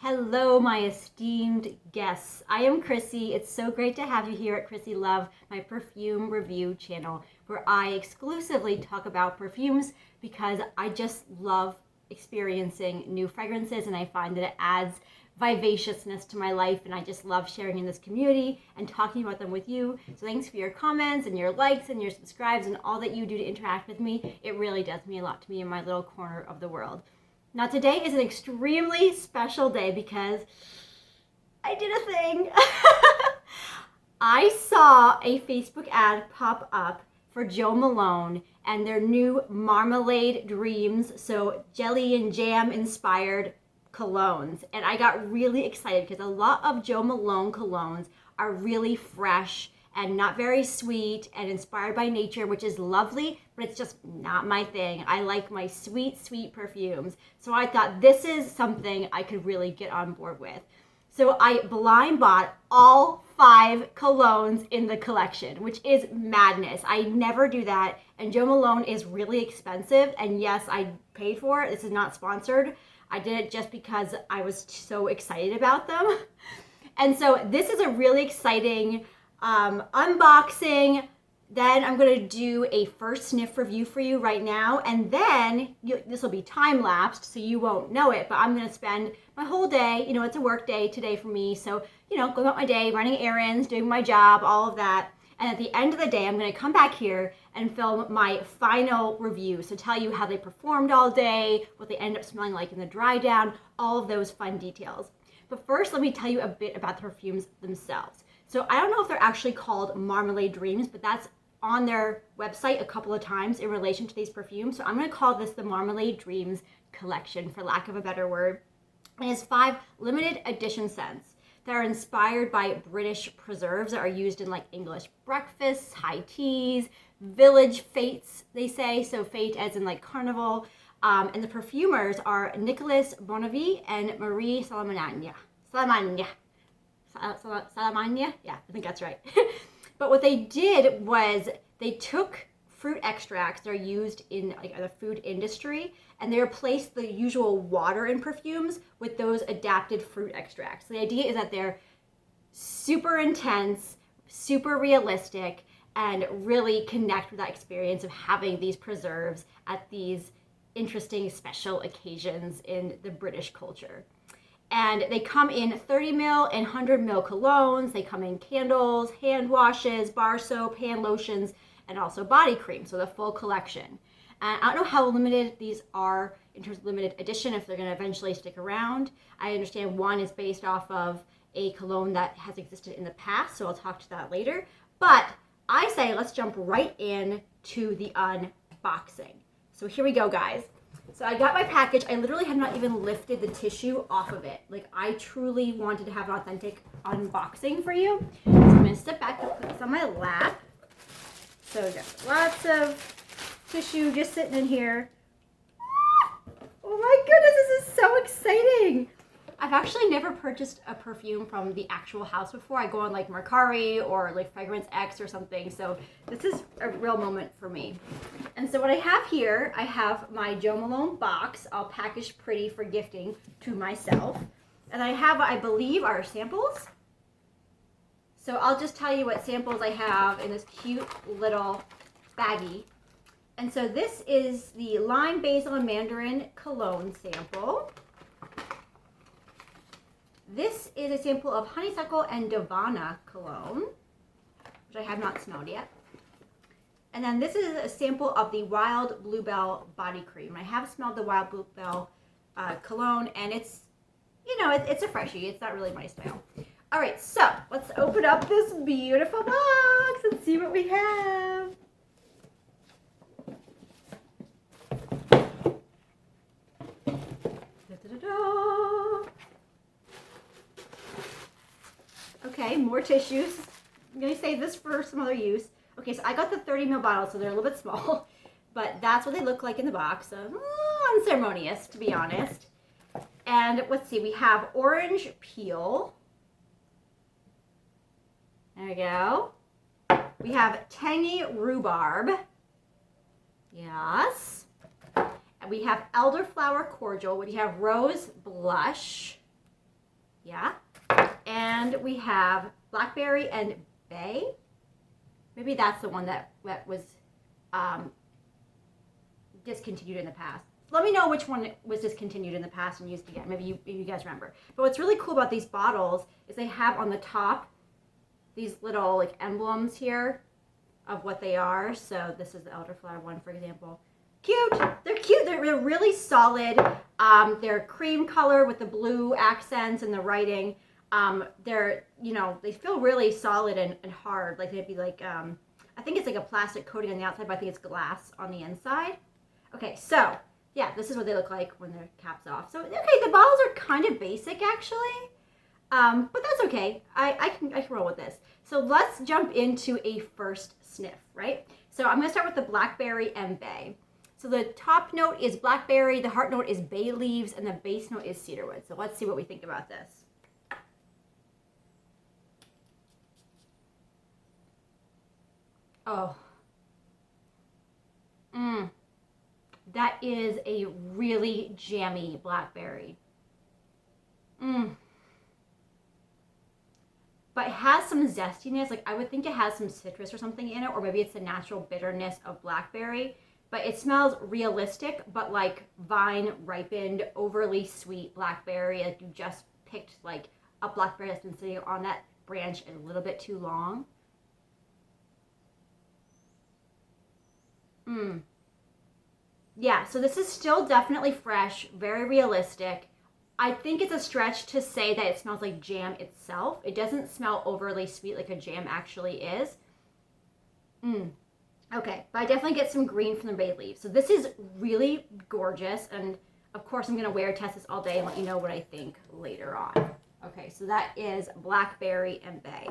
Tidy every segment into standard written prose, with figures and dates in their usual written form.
Hello, my esteemed guests. I am Chrissy. It's so great to have you here at Chrissy Love, my perfume review channel, where I exclusively talk about perfumes because I just love experiencing new fragrances, and I find that it adds vivaciousness to my life, and I just love sharing in this community and talking about them with you. So thanks for your comments and your likes and your subscribes and all that you do to interact with me. It really does mean a lot to me in my little corner of the world. Now today is an extremely special day because I did a thing. I saw a Facebook ad pop up for Jo Malone and their new Marmalade Dreams, so jelly and jam inspired colognes. And I got really excited because a lot of Jo Malone colognes are really fresh and not very sweet and inspired by nature, which is lovely, but it's just not my thing. I like my sweet, sweet perfumes. So I thought this is something I could really get on board with. So I blind bought all 5 colognes in the collection, which is madness. I never do that. And Jo Malone is really expensive. And yes, I paid for it. This is not sponsored. I did it just because I was so excited about them. And so this is a really exciting unboxing. Then I'm going to do a first sniff review for you right now, and then this will be time lapsed so you won't know it, but I'm going to spend my whole day, it's a work day today for me, so going about my day, running errands, doing my job, all of that. And at the end of the day, I'm going to come back here and film my final review, so tell you how they performed all day, what they end up smelling like in the dry down, all of those fun details. But first, let me tell you a bit about the perfumes themselves. So I don't know if they're actually called Marmalade Dreams, but that's on their website a couple of times in relation to these perfumes. So I'm going to call this the Marmalade Dreams collection, for lack of a better word. It has 5 limited edition scents that are inspired by British preserves that are used in like English breakfasts, high teas, village fêtes, they say. So fête as in like carnival. And the perfumers are Nicolas Bonavie and Marie Salamagna. Salamagna? Yeah, I think that's right. But what they did was they took fruit extracts that are used in like the food industry, and they replaced the usual water in perfumes with those adapted fruit extracts. So the idea is that they're super intense, super realistic, and really connect with that experience of having these preserves at these interesting special occasions in the British culture. And they come in 30 ml and 100 ml colognes. They come in candles, hand washes, bar soap, hand lotions, and also body cream. So the full collection. And I don't know how limited these are in terms of limited edition, if they're going to eventually stick around. I understand one is based off of a cologne that has existed in the past, so I'll talk to that later. But I say let's jump right in to the unboxing. So here we go, guys. So I got my package. I literally had not even lifted the tissue off of it. Like, I truly wanted to have an authentic unboxing for you. So I'm going to step back and put this on my lap. So we've got lots of tissue just sitting in here. Oh my goodness, this is so exciting. I've actually never purchased a perfume from the actual house before. I go on like Mercari or like Fragrance X or something. So this is a real moment for me. And so what I have here, I have my Jo Malone box, all packaged pretty for gifting to myself. And I have, I believe, our samples. So I'll just tell you what samples I have in this cute little baggie. And so this is the Lime, Basil, and Mandarin Cologne sample. This is a sample of Honeysuckle and Davana Cologne, which I have not smelled yet. And then this is a sample of the Wild Bluebell Body Cream. I have smelled the Wild Bluebell Cologne, and it's, it's a freshie. It's not really my style. All right, so let's open up this beautiful box and see what we have. Da-da-da-da. Okay, more tissues. I'm going to save this for some other use. Okay, so I got the 30 ml bottles, so they're a little bit small, but that's what they look like in the box. So, unceremonious, to be honest. And let's see, we have orange peel. There we go. We have Tangy Rhubarb. Yes. And we have Elderflower Cordial. We have Rose Blush. Yeah. And we have Blackberry and Bay. Maybe that's the one that was discontinued in the past. Let me know which one was discontinued in the past and used again. Maybe you guys remember. But what's really cool about these bottles is they have on the top these little like emblems here of what they are. So this is the elderflower one, for example. Cute. They're cute. They're really solid. They're cream color with the blue accents and the writing. They're, you know, they feel really solid and hard. Like they'd be like, I think it's like a plastic coating on the outside, but I think it's glass on the inside. Okay, so yeah, this is what they look like when their cap's off. So, okay, the bottles are kind of basic actually, but that's okay. I can roll with this. So let's jump into a first sniff, right? So I'm gonna start with the Blackberry and Bay. So the top note is blackberry, the heart note is bay leaves, and the base note is cedarwood. So let's see what we think about this. Oh. That is a really jammy blackberry. But it has some zestiness. Like I would think it has some citrus or something in it, or maybe it's the natural bitterness of blackberry. But it smells realistic, but like vine ripened, overly sweet blackberry. Like you just picked like a blackberry that's been sitting on that branch a little bit too long. Yeah, so this is still definitely fresh, very realistic. I think it's a stretch to say that it smells like jam itself. It doesn't smell overly sweet like a jam actually is. Okay, but I definitely get some green from the bay leaves. So this is really gorgeous, and of course I'm gonna wear test this all day and let you know what I think later on. Okay, so that is Blackberry and Bay.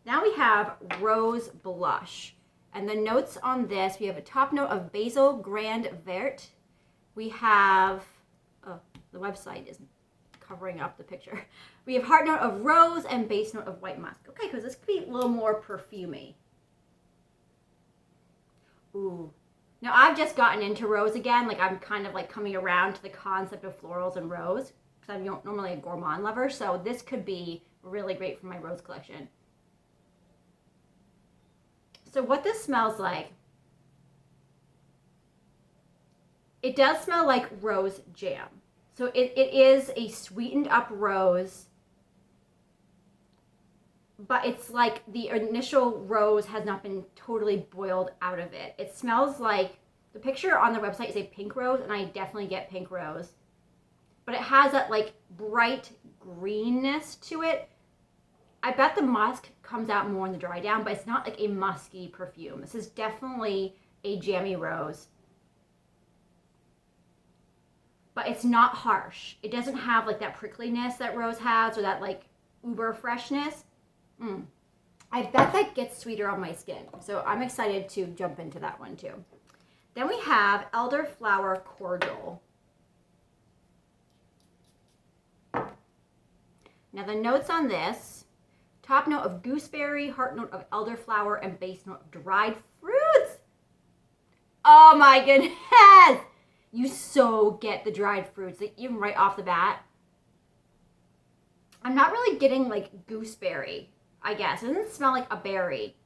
Now we have Rose Blush. And the notes on this, we have a top note of Basil Grand Vert. We have, oh, the website is covering up the picture. We have heart note of rose and base note of white musk. Okay, because this could be a little more perfumey. Ooh. Now I've just gotten into rose again. Like I'm kind of like coming around to the concept of florals and rose because I'm normally a gourmand lover. So this could be really great for my rose collection. So what this smells like, it does smell like rose jam. So it is a sweetened up rose, but it's like the initial rose has not been totally boiled out of it. It smells like, the picture on the website is a pink rose, and I definitely get pink rose. But it has that like bright greenness to it. I bet the musk comes out more in the dry down, but it's not like a musky perfume. This is definitely a jammy rose. But it's not harsh. It doesn't have like that prickliness that rose has or that like uber freshness. I bet that gets sweeter on my skin. So I'm excited to jump into that one too. Then we have Elderflower Cordial. Now the notes on this, top note of gooseberry, heart note of elderflower, and base note of dried fruits. Oh my goodness! You so get the dried fruits, like even right off the bat. I'm not really getting like gooseberry, I guess. It doesn't smell like a berry.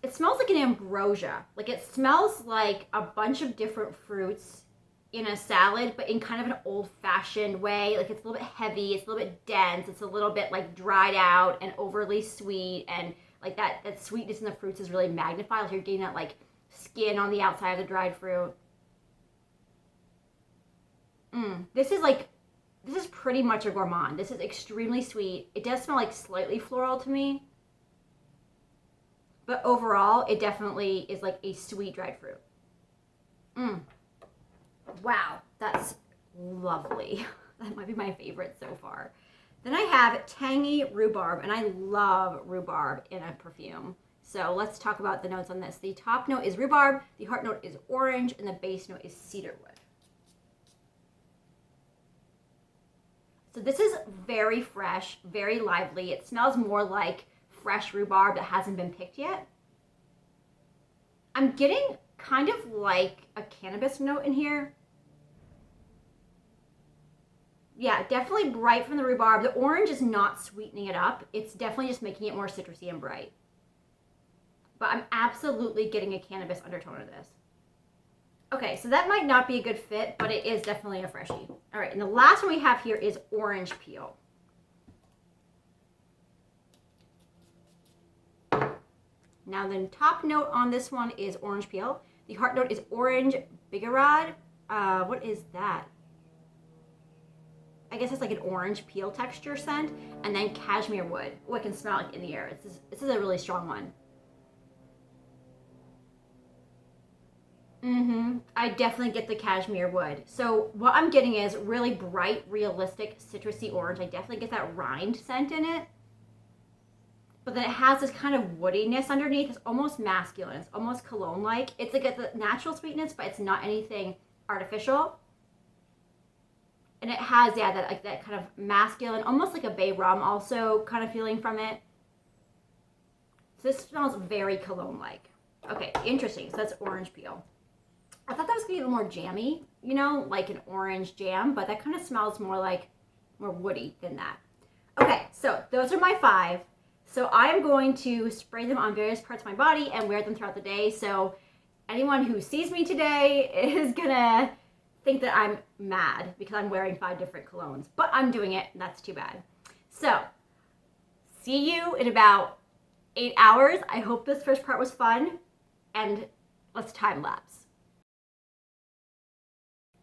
It smells like an ambrosia. Like it smells like a bunch of different fruits in a salad, but in kind of an old-fashioned way. Like it's a little bit heavy, it's a little bit dense, it's a little bit like dried out and overly sweet, and like that sweetness in the fruits is really magnified. Like you're getting that like skin on the outside of the dried fruit. This is pretty much a gourmand. This is extremely sweet. It does smell like slightly floral to me, but overall it definitely is like a sweet dried fruit. Wow, that's lovely. That might be my favorite so far. Then I have Tangy Rhubarb, and I love rhubarb in a perfume. So let's talk about the notes on this. The top note is rhubarb, the heart note is orange, and the base note is cedarwood. So this is very fresh, very lively. It smells more like fresh rhubarb that hasn't been picked yet. I'm getting kind of like a cannabis note in here. Yeah, definitely bright from the rhubarb. The orange is not sweetening it up. It's definitely just making it more citrusy and bright. But I'm absolutely getting a cannabis undertone of this. Okay, so that might not be a good fit, but it is definitely a freshie. All right, and the last one we have here is orange peel. Now the top note on this one is orange peel. The heart note is orange bigarade. What is that? I guess it's like an orange peel texture scent. And then cashmere wood. Oh, I can smell it in the air. This is a really strong one. I definitely get the cashmere wood. So what I'm getting is really bright, realistic, citrusy orange. I definitely get that rind scent in it. But then it has this kind of woodiness underneath. It's almost masculine. It's almost cologne-like. It's like a natural sweetness, but it's not anything artificial. And it has, yeah, that kind of masculine, almost like a bay rum also kind of feeling from it. So this smells very cologne-like. Okay, interesting. So that's orange peel. I thought that was going to be a little more jammy, you know, like an orange jam, but that kind of smells more woody than that. Okay, so those are my 5. So I am going to spray them on various parts of my body and wear them throughout the day. So anyone who sees me today is going to think that I'm mad because I'm wearing 5 different colognes. But I'm doing it, and that's too bad. So see you in about 8 hours. I hope this first part was fun. And let's time lapse.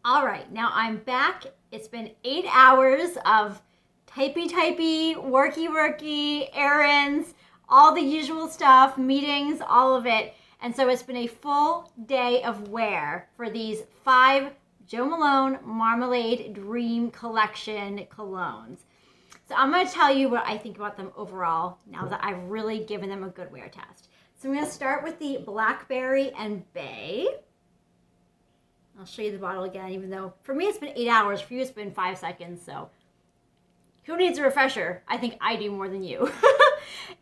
All right, now I'm back. It's been 8 hours of typey, worky, errands, all the usual stuff, meetings, all of it. And so it's been a full day of wear for these 5 Jo Malone Marmalade Dream Collection colognes. So I'm going to tell you what I think about them overall now that I've really given them a good wear test. So I'm going to start with the Blackberry and Bay. I'll show you the bottle again, even though for me it's been 8 hours. For you it's been 5 seconds, so who needs a refresher? I think I do more than you.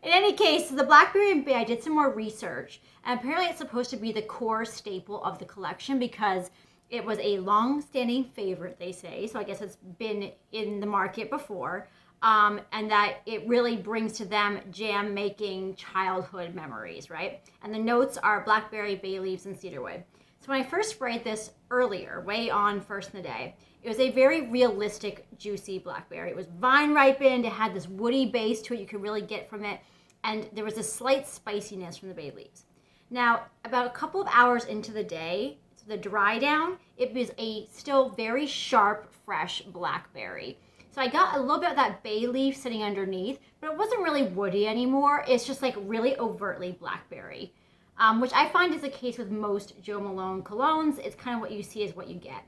In any case, the Blackberry and Bay, I did some more research. And apparently it's supposed to be the core staple of the collection because it was a long-standing favorite, they say. So I guess it's been in the market before. And that it really brings to them jam-making childhood memories, right? And the notes are blackberry, bay leaves, and cedarwood. So when I first sprayed this earlier, way on first in the day, it was a very realistic, juicy blackberry. It was vine ripened. It had this woody base to it you could really get from it. And there was a slight spiciness from the bay leaves. Now, about a couple of hours into the day, so the dry down, it was a still very sharp, fresh blackberry. So I got a little bit of that bay leaf sitting underneath, but it wasn't really woody anymore. It's just like really overtly blackberry, which I find is the case with most Jo Malone colognes. It's kind of what you see is what you get.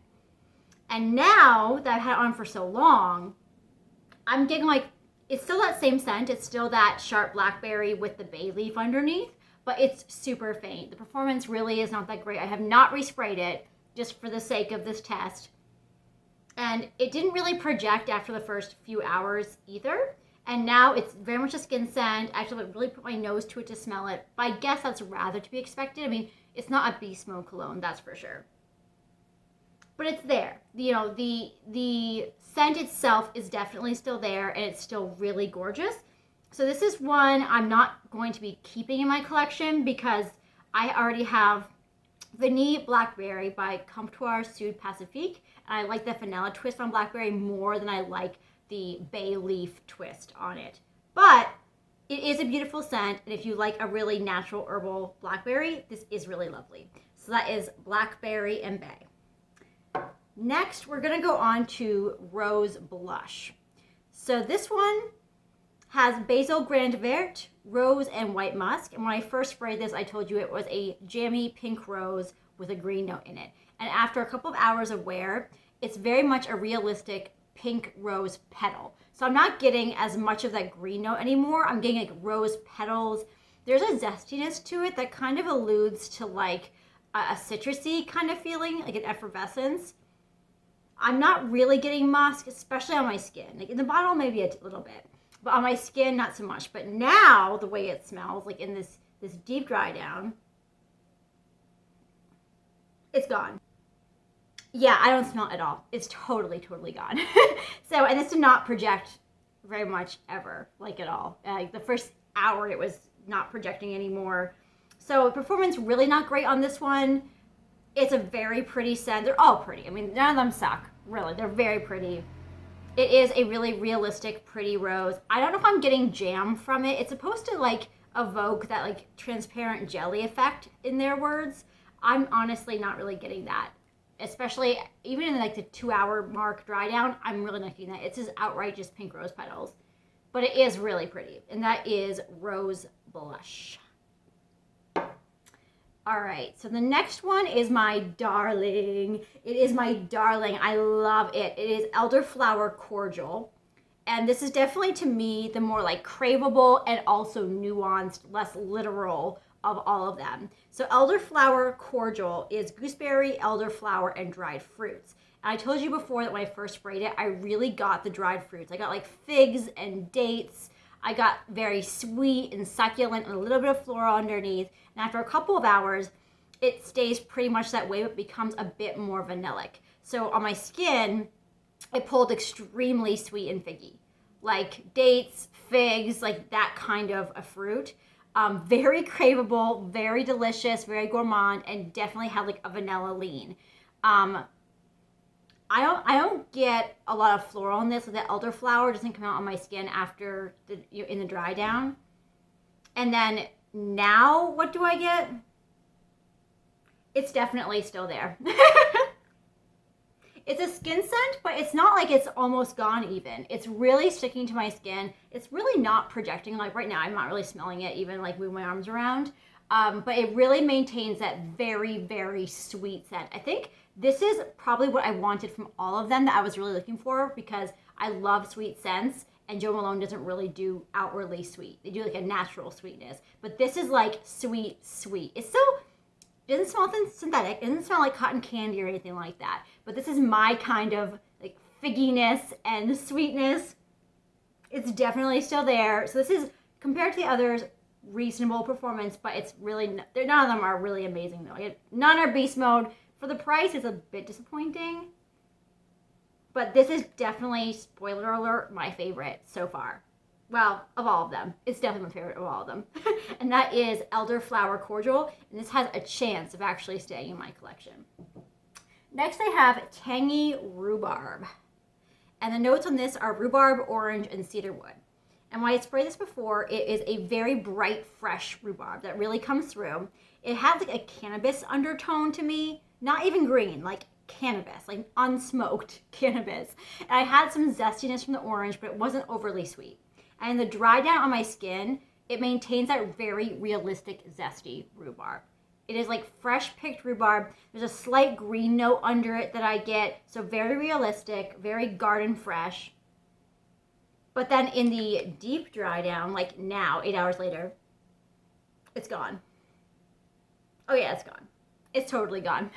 And now that I've had it on for so long, I'm getting like, it's still that same scent. It's still that sharp blackberry with the bay leaf underneath, but it's super faint. The performance really is not that great. I have not resprayed it just for the sake of this test. And it didn't really project after the first few hours either. And now it's very much a skin scent. I actually really put my nose to it to smell it. But I guess that's rather to be expected. I mean, it's not a beast mode cologne, that's for sure. But it's there. You know, the scent itself is definitely still there, and it's still really gorgeous. So this is one I'm not going to be keeping in my collection because I already have Vanille Blackberry by Comptoir Sud Pacifique. And I like the vanilla twist on blackberry more than I like the bay leaf twist on it. But it is a beautiful scent, and if you like a really natural herbal blackberry, this is really lovely. So that is Blackberry and Bay. Next, we're going to go on to Rose Blush. So this one has Basil Grand Vert, Rose, and White Musk. And when I first sprayed this, I told you it was a jammy pink rose with a green note in it. And after a couple of hours of wear, it's very much a realistic pink rose petal. So I'm not getting as much of that green note anymore. I'm getting like rose petals. There's a zestiness to it that kind of alludes to like a citrusy kind of feeling, like an effervescence. I'm not really getting musk, especially on my skin. Like in the bottle, maybe a little bit. But on my skin, not so much. But now, the way it smells, like in this deep dry down, it's gone. Yeah, I don't smell it at all. It's totally, totally gone. So, and this did not project very much ever, like at all. The first hour, it was not projecting anymore. So performance really not great on this one. It's a very pretty scent. They're all pretty. I mean, none of them suck, really. They're very pretty. It is a really realistic, pretty rose. I don't know if I'm getting jam from it. It's supposed to like evoke that like transparent jelly effect in their words. I'm honestly not really getting that. Especially even in like the 2-hour mark dry down, I'm really not getting that. It's just outright just pink rose petals. But it is really pretty. And that is Rose Blush. All right, so the next one is my darling. It is my darling. I love it. It is Elderflower Cordial. And this is definitely, to me, the more like craveable and also nuanced, less literal of all of them. So Elderflower Cordial is gooseberry, elderflower, and dried fruits. And I told you before that when I first sprayed it, I really got the dried fruits. I got like figs and dates. I got very sweet and succulent and a little bit of floral underneath. And after a couple of hours, it stays pretty much that way, but becomes a bit more vanillic. So on my skin, it pulled extremely sweet and figgy. Like dates, figs, like that kind of a fruit. Very craveable, very delicious, very gourmand, and definitely had like a vanilla lean. I don't get a lot of floral in this. So the elderflower doesn't come out on my skin after in the dry down. And then now, what do I get? It's definitely still there. It's a skin scent, but it's not like it's almost gone even. It's really sticking to my skin. It's really not projecting. Like right now, I'm not really smelling it, even like move my arms around. But it really maintains that very, very sweet scent. I think this is probably what I wanted from all of them that I was really looking for, because I love sweet scents, and Jo Malone doesn't really do outwardly sweet. They do like a natural sweetness. But this is like sweet, sweet. It's still, it doesn't smell synthetic. It doesn't smell like cotton candy or anything like that. But this is my kind of like figginess and sweetness. It's definitely still there. So this is, compared to the others, reasonable performance, but it's really, none of them are really amazing though. None are beast mode. For the price, it's a bit disappointing. But this is definitely, spoiler alert, my favorite so far. Well, of all of them. It's definitely my favorite of all of them. And that is Elderflower Cordial. And this has a chance of actually staying in my collection. Next I have Tangy Rhubarb. And the notes on this are rhubarb, orange, and cedarwood. And when I sprayed this before, it is a very bright, fresh rhubarb that really comes through. It has like a cannabis undertone to me. Not even green, like cannabis, like unsmoked cannabis. And I had some zestiness from the orange, but it wasn't overly sweet. And the dry down on my skin, it maintains that very realistic, zesty rhubarb. It is like fresh picked rhubarb. There's a slight green note under it that I get. So very realistic, very garden fresh. But then in the deep dry down, like now, 8 hours later, it's gone. Oh yeah, it's gone. It's totally gone.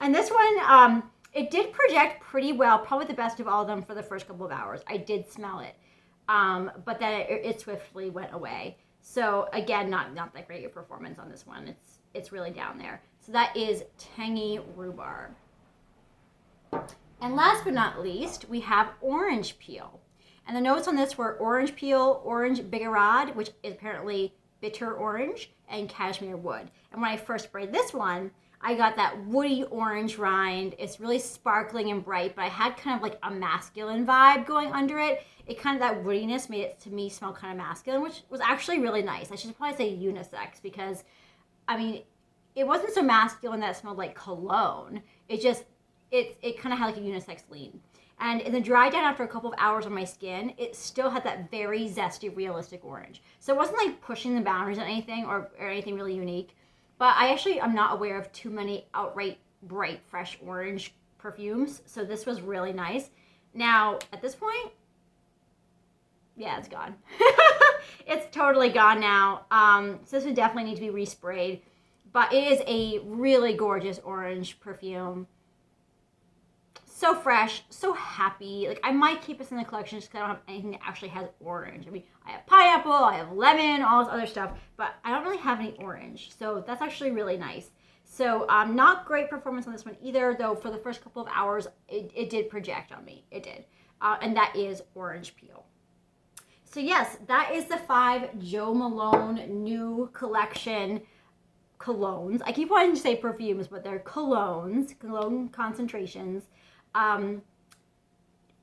And this one, it did project pretty well, probably the best of all of them for the first couple of hours. I did smell it. But then it swiftly went away. So again, not that great a performance on this one. It's really down there. So that is Tangy Rhubarb. And last but not least, we have Orange Peel. And the notes on this were orange peel, orange bigarade, which is apparently bitter orange, and cashmere wood. And when I first sprayed this one, I got that woody orange rind. It's really sparkling and bright, but I had kind of like a masculine vibe going under it. It kind of, that woodiness made it to me smell kind of masculine, which was actually really nice. I should probably say unisex, because, I mean, it wasn't so masculine that it smelled like cologne. It just, it kind of had like a unisex lean. And in the dry down after a couple of hours on my skin, it still had that very zesty, realistic orange. So it wasn't like pushing the boundaries on anything or anything really unique. But I actually am not aware of too many outright bright, fresh orange perfumes. So this was really nice. Now, at this point, yeah, it's gone. It's totally gone now. So this would definitely need to be resprayed. But it is a really gorgeous orange perfume. So fresh, so happy. Like, I might keep this in the collection just because I don't have anything that actually has orange. I mean, I have pineapple, I have lemon, all this other stuff, but I don't really have any orange. So that's actually really nice. So not great performance on this one either, though for the first couple of hours, it did project on me. It did. And that is orange peel. So yes, that is the 5 Jo Malone new collection colognes. I keep wanting to say perfumes, but they're colognes, cologne concentrations.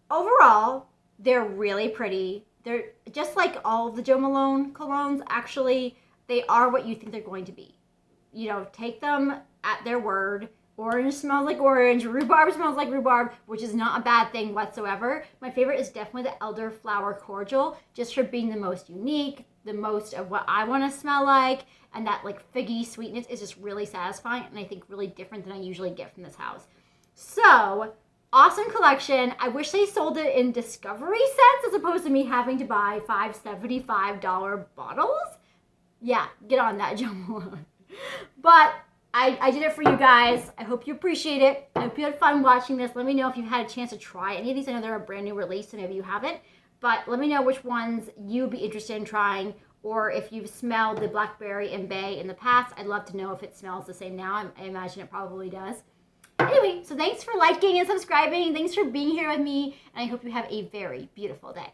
Overall, they're really pretty. They're just like all the Jo Malone colognes. Actually, they are what you think they're going to be. You know, take them at their word. Orange smells like orange. Rhubarb smells like rhubarb, which is not a bad thing whatsoever. My favorite is definitely the Elderflower Cordial, just for being the most unique, the most of what I want to smell like, and that like figgy sweetness is just really satisfying, and I think really different than I usually get from this house. So, awesome collection. I wish they sold it in discovery sets as opposed to me having to buy 5 $75 bottles. Yeah, get on that, Jo Malone. But I did it for you guys. I hope you appreciate it. I hope you had fun watching this. Let me know if you've had a chance to try any of these. I know they're a brand new release, so maybe you haven't. But let me know which ones you'd be interested in trying, or if you've smelled the Blackberry and Bay in the past. I'd love to know if it smells the same now. I imagine it probably does. Anyway, so thanks for liking and subscribing. Thanks for being here with me, and I hope you have a very beautiful day.